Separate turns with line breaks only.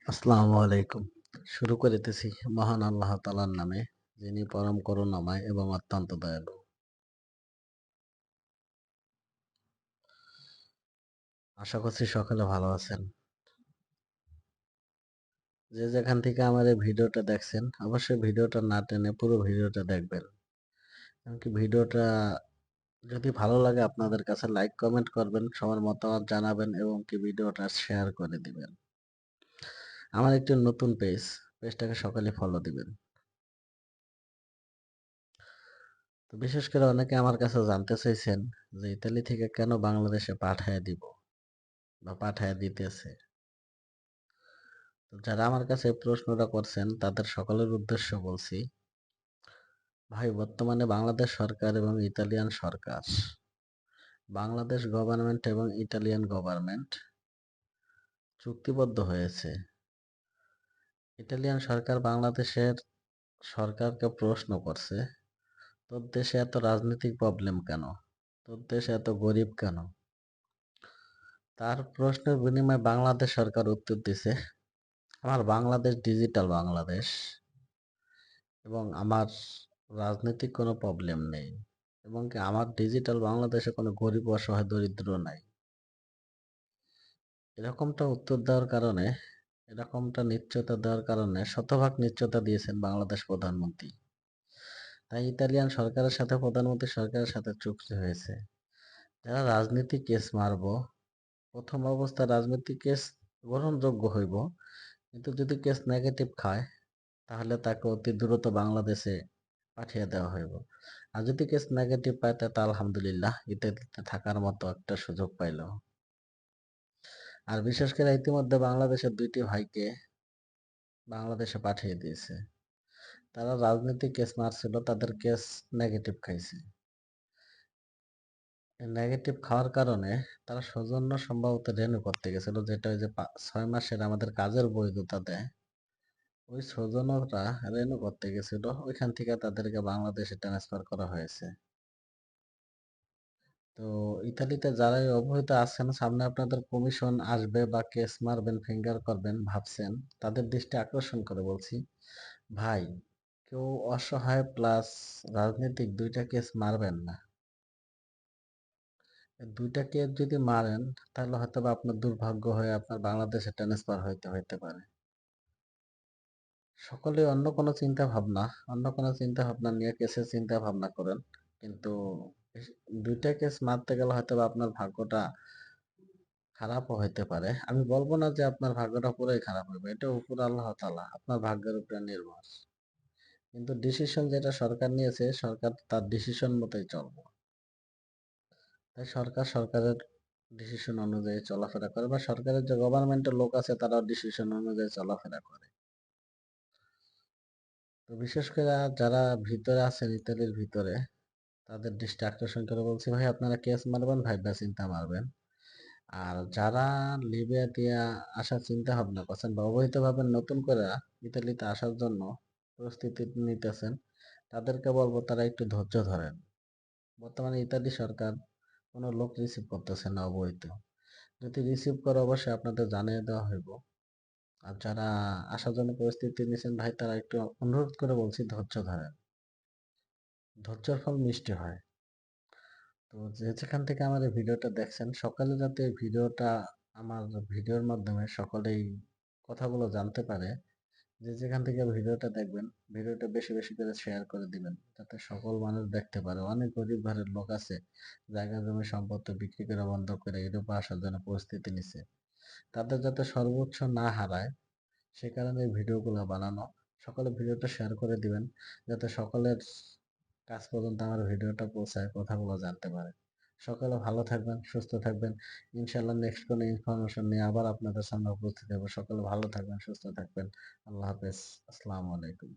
আসসালামু আলাইকুম। শুরু করিতেছি মহান আল্লাহ তাআলার নামে, যিনি পরম করুণাময় এবং অত্যন্ত দয়ালু। আশা করছি সকলে ভালো আছেন। যে যেখান থেকে আমার এই ভিডিওটা দেখছেন, অবশ্যই ভিডিওটা না টেনে পুরো ভিডিওটা দেখবেন। এমনকি ভিডিওটা যদি ভালো লাগে আপনাদের কাছে লাইক, কমেন্ট করবেন, সবার মতামত জানাবেন এবং কি ভিডিওটা শেয়ার করে দিবেন। আমার একটি নতুন পেজটাকে সকলে ফলো দিবেন। তো বিশেষ করে অনেকে আমার কাছে জানতে চাইছেন যে ইতালি থেকে কেন বাংলাদেশে পাঠায় দিব বা পাঠায় দিতেছে। তো যারা আমার কাছে এই প্রশ্নটা করছেন তাদের সকলের উদ্দেশ্য বলছি, ভাই বর্তমানে বাংলাদেশ সরকার এবং ইতালিয়ান সরকার, বাংলাদেশ গভর্নমেন্ট এবং ইতালিয়ান গভর্নমেন্ট চুক্তিবদ্ধ হয়েছে। ইতালিয়ান সরকার বাংলাদেশের সরকারকে প্রশ্ন করছে, তোর দেশে এত রাজনৈতিক প্রবলেম কেন? তোর দেশে এত গরিব কেন? তার প্রশ্নের বিনিময়ে বাংলাদেশ সরকার উত্তর দিছে, আমার বাংলাদেশ ডিজিটাল বাংলাদেশ এবং আমার রাজনৈতিক কোনো প্রবলেম নেই এবং কি আমার ডিজিটাল বাংলাদেশে কোনো গরিব অসহায় দরিদ্র নাই। এরকমটা উত্তর দেওয়ার কারণে, এরকমটা নিশ্চয়তা দেওয়ার কারণে শতভাগ নিশ্চয়তা দিয়েছেন বাংলাদেশ প্রধানমন্ত্রী। তাই ইতালিয়ান সরকারের সাথে প্রধানমন্ত্রী সরকারের সাথে চুক্তি হয়েছে, যারা রাজনীতি কেস মারবো, প্রথম অবস্থায় রাজনৈতিক কেস গ্রহণযোগ্য হইব, কিন্তু যদি কেস নেগেটিভ খায় তাহলে তাকে অতি দ্রুত বাংলাদেশে পাঠিয়ে দেওয়া হইব। আর যদি কেস নেগেটিভ পায় তা আলহামদুলিল্লাহ, ইত্যাদিতে থাকার মতো একটা সুযোগ পাইল। আর বিশেষ করে ইতিমধ্যে বাংলাদেশের 2টি ভাইকে বাংলাদেশে পাঠিয়ে দিয়েছে। তারা রাজনৈতিক কেস মারছিল, তাদের কেস নেগেটিভ খাইছে। নেগেটিভ খাওয়ার কারণে তারা সৌজন্য সম্ভবত রেনু করতে গেছিল, যেটা ওই যে 6 মাসের আমাদের কাজের বৈধতা দেয়, ওই সৌজন্যরা রেনু করতে গেছিল, ওইখান থেকে তাদেরকে বাংলাদেশে ট্রান্সফার করা হয়েছে। তো ইতালিতে যারাই অবৈধ আছেন, সামনে আপনাদের কমিশন আসবে বা কেস মারবেন, ফিঙ্গার করবেন ভাবছেন, তাদের দৃষ্টি আকর্ষণ করে বলছি, ভাই কেউ অসহায় প্লাস রাজনৈতিক 2টা কেস মারবেন না। 2টা কেস যদি মারেন তাহলে হয়তো বা আপনার দুর্ভাগ্য হয়ে আপনার বাংলাদেশে ট্রান্সফার হইতে পারে। সকলে অন্য কোনো চিন্তা ভাবনা নিয়ে কেসের চিন্তা ভাবনা করেন, কিন্তু 2টা কেস মারতে গেলে হয়তো বা আপনার ভাগ্যটা খারাপও হইতে পারে। আমি বলবো না যে আপনার ভাগ্যটা পুরাই খারাপ হইবে, এটা উপর আল্লাহ তাআলা, আপনার ভাগ্যের উপরে নির্ভর। কিন্তু ডিসিশন যেটা সরকার নিয়েছে, সরকার তার ডিসিশন মতোই চলবে। তাই সরকার সরকারের ডিসিশন অনুযায়ী চলাফেরা করে, বা সরকারের যে গভর্নমেন্টের লোক আছে তারাও ডিসিশন অনুযায়ী চলাফেরা করে। তো বিশেষ করে যারা ভিতরে আছেন ইতালির ভিতরে, তাদের দৃষ্টি আকর্ষণ করে বলছি, ভাই আপনারা কেস মারবেন, ভাইবা চিন্তা মারবেন। আর যারা লিবিয়া দিয়া আসার চিন্তা ভাবনা করছেন বা অবৈধভাবে নতুন করে ইতালিতে আসার জন্য প্রস্তুতি নিতেছেন, তাদেরকে বলবো তারা একটু ধৈর্য ধরেন। বর্তমানে ইতালি সরকার কোনো লোক রিসিভ করতেছে না অবৈধ। যদি রিসিভ করে অবশ্যই আপনাদের জানিয়ে দেওয়া হইব। আর যারা আসার জন্য প্রস্তুতি নিয়েছেন ভাই, তারা একটু অনুরোধ করে বলছি ধৈর্য ধরেন। ধৈর্যের ফল মিষ্টি হয়। তো যে যেখান থেকে আমার এই ভিডিওটা দেখছেন, সকালে যাতে এই ভিডিওটা, আমার ভিডিওর মাধ্যমে সকলেই কথাগুলো জানতে পারে, যে যেখান থেকে ভিডিওটা দেখবেন, ভিডিওটা বেশি বেশি করে শেয়ার করে দিবেন, যাতে সকল মানুষ দেখতে পারে। অনেক গরিব ঘরের লোক আছে, জায়গা জমি সম্পত্তি বিক্রি করে বন্ধ করে ইউরোপে আসার জন্য প্রস্তুতি নিছে, তাদের যাতে সর্বোচ্চ না হারায় সে কারণে এই ভিডিওগুলো বানানো। সকলে ভিডিওটা শেয়ার করে দিবেন, যাতে সকলের কাছ পর্যন্ত আমার ভিডিওটা পৌঁছায়, কথাগুলো জানতে পারে। সকলে ভালো থাকবেন, সুস্থ থাকবেন। ইনশাল্লাহ নেক্সট কোনো ইনফরমেশন নিয়ে আবার আপনাদের সামনে উপস্থিত হবো। সকলে ভালো থাকবেন, সুস্থ থাকবেন। আল্লাহ হাফেজ। আসসালামু আলাইকুম।